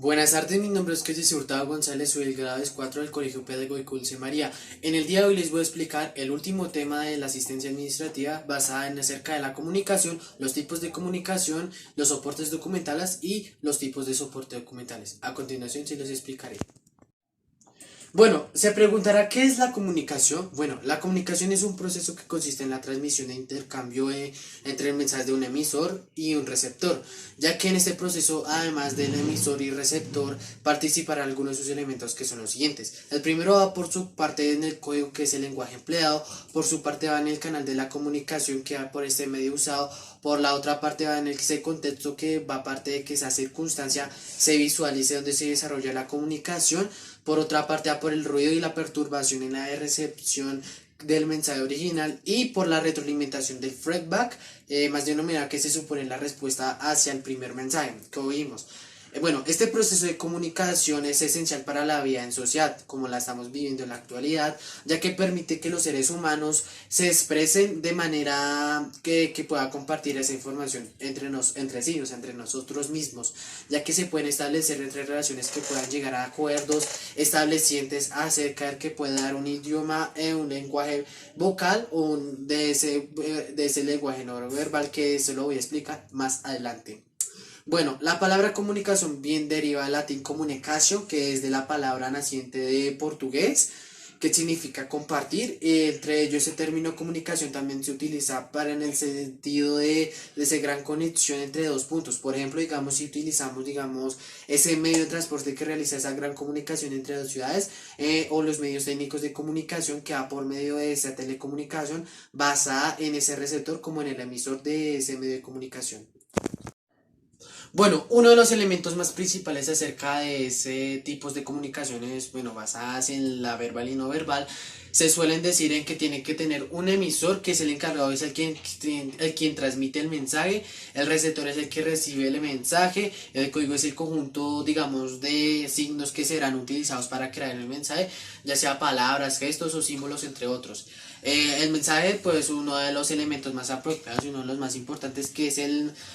Buenas tardes, mi nombre es Jesús Hurtado González, soy el grado 4 del Colegio Pedagógico Dulce María. En el día de hoy les voy a explicar el último tema de la asistencia administrativa basada en acerca de la comunicación, los tipos de comunicación, los soportes documentales y los tipos de soporte documentales. A continuación se los explicaré. Bueno, se preguntará ¿qué es la comunicación? Bueno, la comunicación es un proceso que consiste en la transmisión e intercambio entre el mensaje de un emisor y un receptor, ya que en este proceso, además del emisor y receptor, participarán algunos de sus elementos que son los siguientes. El primero va por su parte en el código, que es el lenguaje empleado, por su parte va en el canal de la comunicación, que va por este medio usado, por la otra parte va en ese contexto, que va parte de que esa circunstancia se visualice donde se desarrolla la comunicación. Por otra parte va por el ruido y la perturbación en la recepción del mensaje original, y por la retroalimentación del feedback, más denominada, que se supone la respuesta hacia el primer mensaje que oímos. Bueno, este proceso de comunicación es esencial para la vida en sociedad, como la estamos viviendo en la actualidad, ya que permite que los seres humanos se expresen de manera que pueda compartir esa información entre sí, o sea, entre nosotros mismos, ya que se pueden establecer entre relaciones que puedan llegar a acuerdos establecientes acerca de que pueda dar un idioma, un lenguaje vocal o de ese lenguaje no verbal, que eso lo voy a explicar más adelante. Bueno, la palabra comunicación bien deriva del latín communicatio, que es de la palabra naciente de portugués, que significa compartir. Entre ellos, ese término comunicación también se utiliza para en el sentido de esa gran conexión entre dos puntos. Por ejemplo, digamos, si utilizamos, digamos, ese medio de transporte que realiza esa gran comunicación entre dos ciudades, o los medios técnicos de comunicación, que va por medio de esa telecomunicación basada en ese receptor como en el emisor de ese medio de comunicación. Bueno, uno de los elementos más principales acerca de ese tipos de comunicaciones, bueno, basadas en la verbal y no verbal, se suelen decir en que tiene que tener un emisor, que es el encargado, es el quien transmite el mensaje, el receptor es el que recibe el mensaje, el código es el conjunto, digamos, de signos que serán utilizados para crear el mensaje, ya sea palabras, gestos o símbolos, entre otros. El mensaje, pues, uno de los elementos más apropiados y uno de los más importantes, que es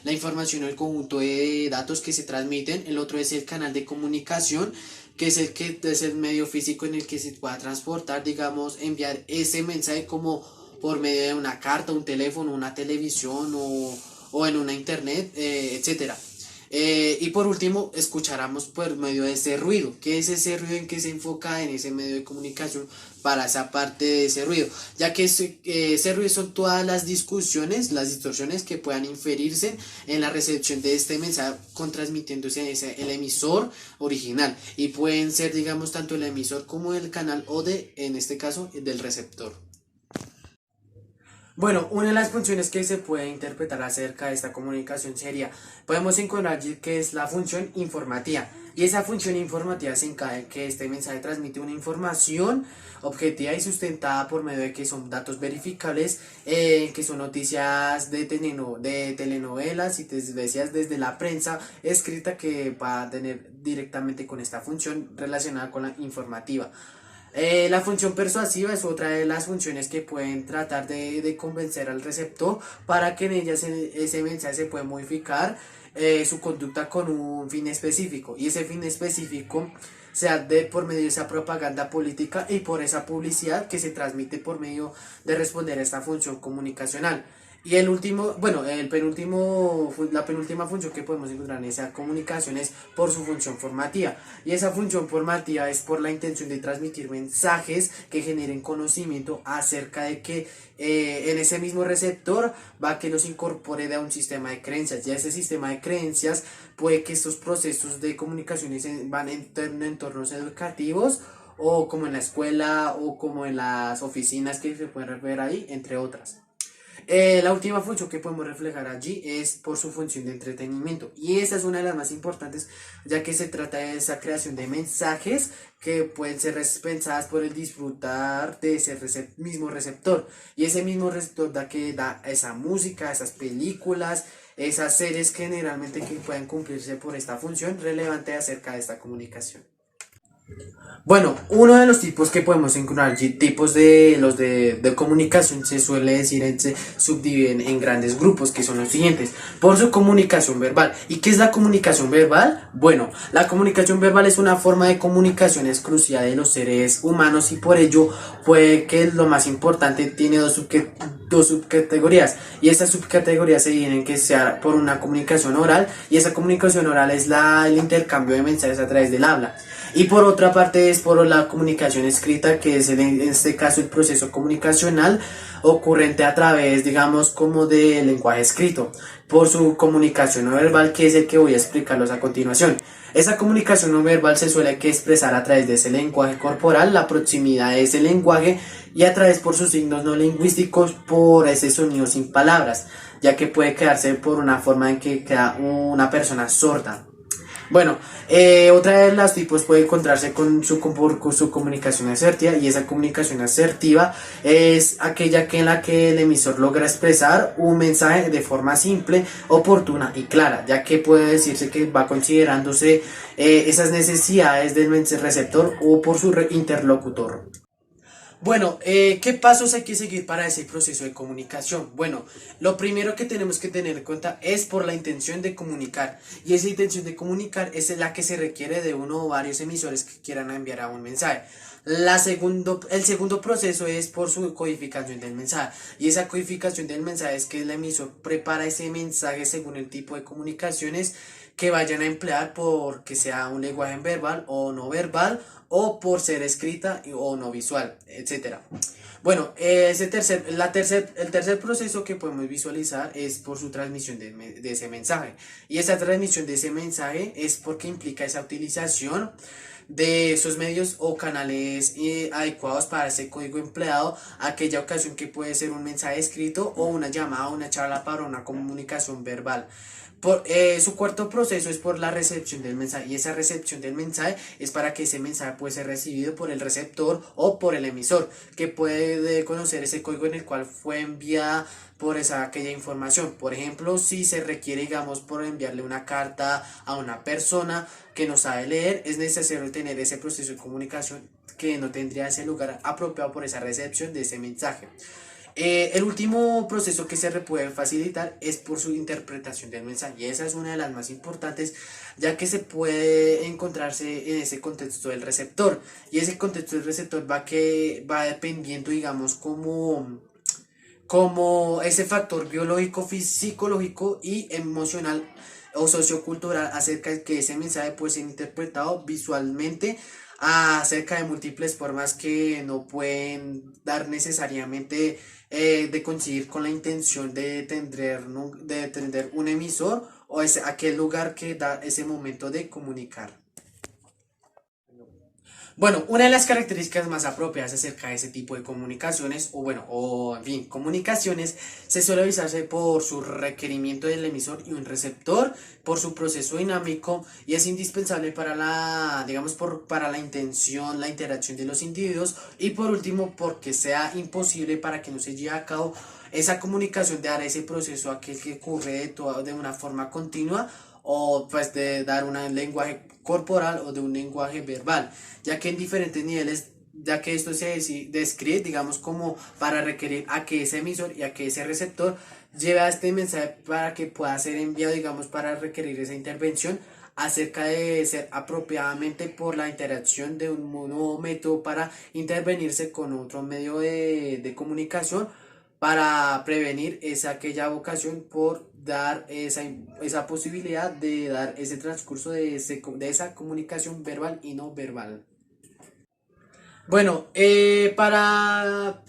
la información o el conjunto de datos que se transmiten. El otro es el canal de comunicación, que es el medio físico en el que se pueda transportar, digamos, enviar ese mensaje, como por medio de una carta, un teléfono, una televisión o en una internet, etcétera. Y por último, escucháramos por medio de ese ruido. ¿Qué es ese ruido? ¿En qué se enfoca en ese medio de comunicación para esa parte de ese ruido? Ya que ese ruido son todas las discusiones, las distorsiones que puedan inferirse en la recepción de este mensaje, con transmitiéndose el emisor original. Y pueden ser, digamos, tanto el emisor como el canal, o en este caso, del receptor. Bueno, una de las funciones que se puede interpretar acerca de esta comunicación sería, podemos encontrar allí que es la función informativa. Y esa función informativa se encarga de que este mensaje transmite una información objetiva y sustentada por medio de que son datos verificables, que son noticias de telenovelas y noticias desde la prensa escrita, que va a tener directamente con esta función relacionada con la informativa. La función persuasiva es otra de las funciones que pueden tratar de convencer al receptor para que en ella ese mensaje se puede modificar, su conducta con un fin específico, y ese fin específico sea por medio de esa propaganda política y por esa publicidad que se transmite por medio de responder a esta función comunicacional. Y el último, bueno, la penúltima función que podemos encontrar en esa comunicación es por su función formativa. Y esa función formativa es por la intención de transmitir mensajes que generen conocimiento acerca de que, en ese mismo receptor va a que los incorpore a un sistema de creencias. Ya ese sistema de creencias puede que estos procesos de comunicaciones van en entornos educativos, o como en la escuela, o como en las oficinas que se pueden ver ahí, entre otras. La última función que podemos reflejar allí es por su función de entretenimiento, y esta es una de las más importantes, ya que se trata de esa creación de mensajes que pueden ser pensadas por el disfrutar de ese mismo receptor, y ese mismo receptor da esa música, esas películas, esas series, generalmente, que puedan cumplirse por esta función relevante acerca de esta comunicación. Bueno, uno de los tipos que podemos encontrar, tipos de los de comunicación, se suele decir, se subdividen en grandes grupos, que son los siguientes, por su comunicación verbal. ¿Y qué es la comunicación verbal? Bueno, la comunicación verbal es una forma de comunicación exclusiva de los seres humanos y por ello puede que lo más importante tiene dos subcategorías y esas subcategorías se dividen en que sea por una comunicación oral y esa comunicación oral es el intercambio de mensajes a través del habla. Y por otra parte es por la comunicación escrita, que es en este caso el proceso comunicacional ocurrente a través, digamos, como de lenguaje escrito, por su comunicación no verbal, que es el que voy a explicarlos a continuación. Esa comunicación no verbal se suele expresar a través de ese lenguaje corporal, la proximidad de ese lenguaje y a través por sus signos no lingüísticos, por ese sonido sin palabras, ya que puede quedarse por una forma en que queda una persona sorda. Bueno, otra de las tipos puede encontrarse con su comunicación asertiva y esa comunicación asertiva es aquella en la que el emisor logra expresar un mensaje de forma simple, oportuna y clara, ya que puede decirse que va considerándose esas necesidades del receptor o por su interlocutor. Bueno, ¿qué pasos hay que seguir para ese proceso de comunicación? Bueno, lo primero que tenemos que tener en cuenta es por la intención de comunicar. Y esa intención de comunicar es la que se requiere de uno o varios emisores que quieran enviar a un mensaje. El segundo proceso es por su codificación del mensaje. Y esa codificación del mensaje es que el emisor prepara ese mensaje según el tipo de comunicaciones que vayan a emplear, porque sea un lenguaje verbal o no verbal, o por ser escrita o no visual, etcétera. Bueno, el tercer proceso que podemos visualizar es por su transmisión de ese mensaje. Y esa transmisión de ese mensaje es porque implica esa utilización de esos medios o canales adecuados para ese código empleado, aquella ocasión que puede ser un mensaje escrito o una llamada o una charla para una comunicación verbal. Su cuarto proceso es por la recepción del mensaje y esa recepción del mensaje es para que ese mensaje puede ser recibido por el receptor o por el emisor, que puede conocer ese código en el cual fue enviada por aquella información. Por ejemplo, si se requiere, digamos, por enviarle una carta a una persona que no sabe leer, es necesario tener ese proceso de comunicación que no tendría ese lugar apropiado por esa recepción de ese mensaje. El último proceso que se puede facilitar es por su interpretación del mensaje y esa es una de las más importantes, ya que se puede encontrarse en ese contexto del receptor y ese contexto del receptor va dependiendo, digamos, como ese factor biológico, psicológico y emocional o sociocultural acerca de que ese mensaje puede ser interpretado visualmente acerca de múltiples formas que no pueden dar necesariamente de coincidir con la intención de tender un emisor o aquel lugar que da ese momento de comunicar. Bueno, una de las características más apropiadas acerca de ese tipo de comunicaciones, o en fin, comunicaciones, se suele avisarse por su requerimiento del emisor y un receptor, por su proceso dinámico y es indispensable para digamos, para la intención, la interacción de los individuos y por último, porque sea imposible para que no se lleve a cabo esa comunicación de dar ese proceso aquel que ocurre de una forma continua o pues de dar un lenguaje corporal o de un lenguaje verbal, ya que en diferentes niveles, ya que esto se describe, digamos, como para requerir a que ese emisor y a que ese receptor lleve a este mensaje para que pueda ser enviado, digamos, para requerir esa intervención acerca de ser apropiadamente por la interacción de un nuevo método para intervenirse con otro medio de comunicación para prevenir aquella vocación por dar esa posibilidad de dar ese transcurso de esa comunicación verbal y no verbal. Bueno, para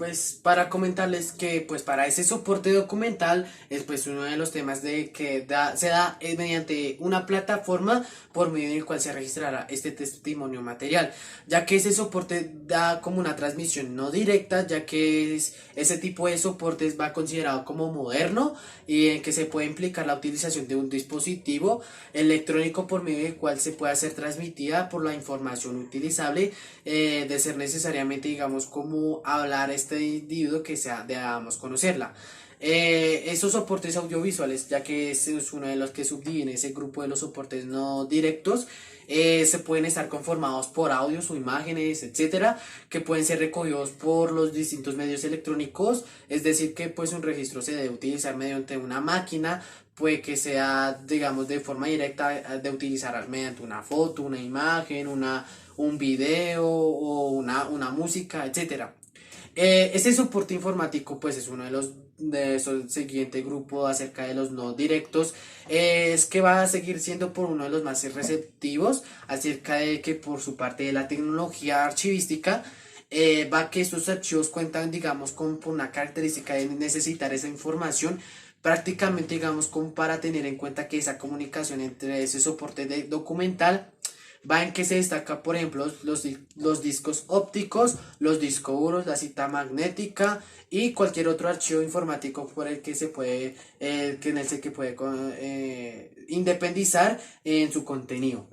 comentarles que pues para ese soporte documental es pues uno de los temas de que se da mediante una plataforma por medio del cual se registrará este testimonio material, ya que ese soporte da como una transmisión no directa, ya que ese tipo de soportes va considerado como moderno y en que se puede implicar la utilización de un dispositivo electrónico por medio del cual se puede hacer transmitida por la información utilizable de ser necesariamente, digamos, como hablar a este individuo que sea, debamos conocerla. Esos soportes audiovisuales, ya que ese es uno de los que subdividen ese grupo de los soportes no directos, se pueden estar conformados por audios o imágenes, etcétera, que pueden ser recogidos por los distintos medios electrónicos. Es decir, que pues un registro se debe utilizar mediante una máquina, puede que sea, digamos, de forma directa, de utilizar mediante una foto, una imagen, un video o una música, etcétera. Este soporte informático pues es uno de esos siguiente grupo acerca de los no directos. Es que va a seguir siendo por uno de los más receptivos acerca de que por su parte de la tecnología archivística, va que estos archivos cuentan, digamos, con por una característica de necesitar esa información prácticamente, digamos, como para tener en cuenta que esa comunicación entre ese soporte documental va en que se destaca, por ejemplo, los discos ópticos, los discos duros, la cinta magnética y cualquier otro archivo informático por el que se puede, que en el que puede independizar en su contenido.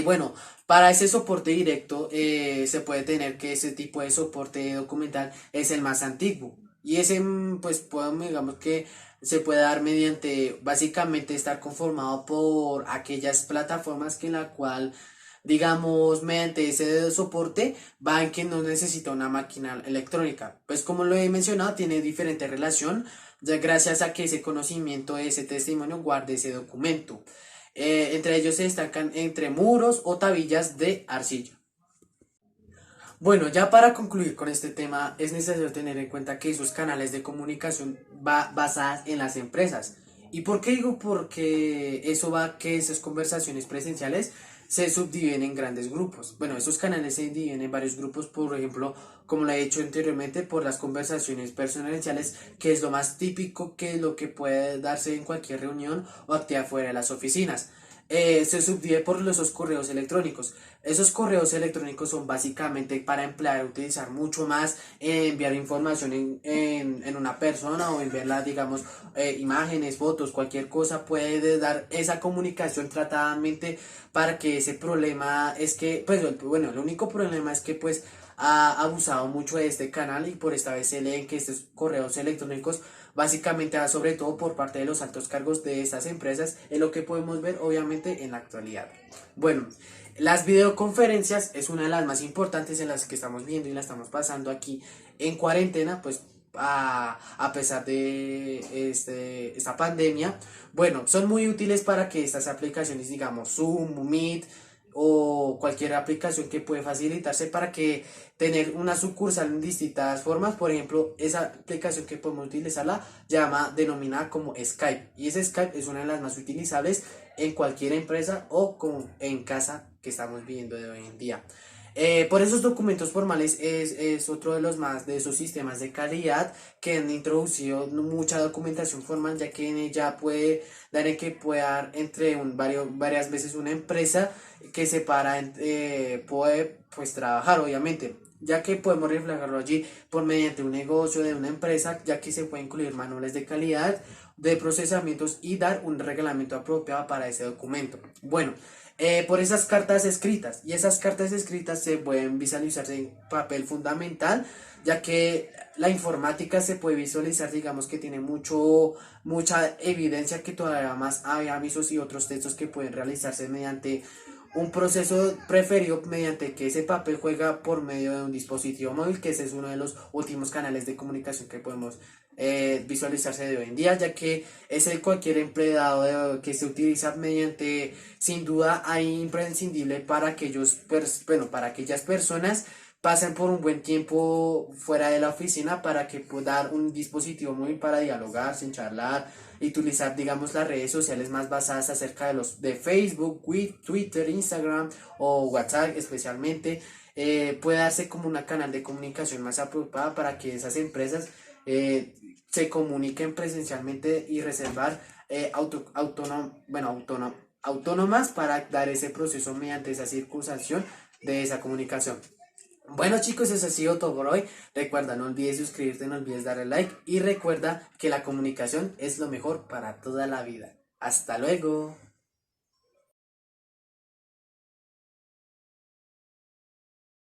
Bueno, para ese soporte directo, se puede tener que ese tipo de soporte documental es el más antiguo. Y ese, pues, podemos, digamos que se puede dar mediante, básicamente, estar conformado por aquellas plataformas que en la cual, digamos, mediante ese soporte, va en que no necesita una máquina electrónica. Pues como lo he mencionado, tiene diferente relación, ya gracias a que ese conocimiento de ese testimonio guarde ese documento. Entre ellos se destacan entre muros o tablillas de arcilla. Bueno, ya para concluir con este tema, es necesario tener en cuenta que esos canales de comunicación va basadas en las empresas. ¿Y por qué digo? Porque eso va a que esas conversaciones presenciales se subdividen en grandes grupos. Bueno, esos canales se dividen en varios grupos, por ejemplo, como lo he dicho anteriormente, por las conversaciones personales, que es lo más típico, que es lo que puede darse en cualquier reunión o actividad fuera de las oficinas. Se subdivide por esos correos electrónicos. Esos correos electrónicos son básicamente para emplear, utilizar mucho más, enviar información en una persona o enviarla, digamos, imágenes, fotos, cualquier cosa puede dar esa comunicación tratadamente para que ese problema es que, pues bueno, el único problema es que pues ha abusado mucho de este canal y por esta vez se leen que estos correos electrónicos básicamente va sobre todo por parte de los altos cargos de estas empresas, es lo que podemos ver obviamente en la actualidad. Bueno, las videoconferencias es una de las más importantes en las que estamos viendo y la estamos pasando aquí en cuarentena, pues a pesar de esta pandemia. Bueno, son muy útiles para que estas aplicaciones, digamos Zoom, Meet o cualquier aplicación que puede facilitarse para que tener una sucursal en distintas formas. Por ejemplo, esa aplicación que podemos utilizarla llama denominada como Skype, y ese Skype es una de las más utilizables en cualquier empresa o como en casa que estamos viviendo de hoy en día. Por esos documentos formales es otro de los más de esos sistemas de calidad que han introducido mucha documentación formal, ya que en ella puede dar en que pueda entre varias veces una empresa que puede pues trabajar obviamente, ya que podemos reflejarlo allí por mediante un negocio de una empresa, ya que se pueden incluir manuales de calidad, de procesamientos y dar un reglamento apropiado para ese documento. Bueno, por esas cartas escritas, y esas cartas escritas se pueden visualizarse en papel fundamental, ya que la informática se puede visualizar, digamos que tiene mucha evidencia que todavía más hay avisos y otros textos que pueden realizarse mediante un proceso preferido, mediante que ese papel juega por medio de un dispositivo móvil, que ese es uno de los últimos canales de comunicación que podemos visualizarse de hoy en día, ya que es el cualquier empleado que se utiliza mediante, sin duda, hay imprescindible para para aquellas personas pasen por un buen tiempo fuera de la oficina para que puedan dar un dispositivo móvil para dialogar, sin charlar y utilizar, digamos, las redes sociales más basadas acerca de Facebook, Twitter, Instagram o WhatsApp especialmente. Puede darse como una canal de comunicación más apropiada para que esas empresas se comuniquen presencialmente y reservar autónomas para dar ese proceso mediante esa circunstancia de esa comunicación. Bueno chicos, eso ha sido todo por hoy. Recuerda, no olvides suscribirte, no olvides darle like y recuerda que la comunicación es lo mejor para toda la vida. Hasta luego.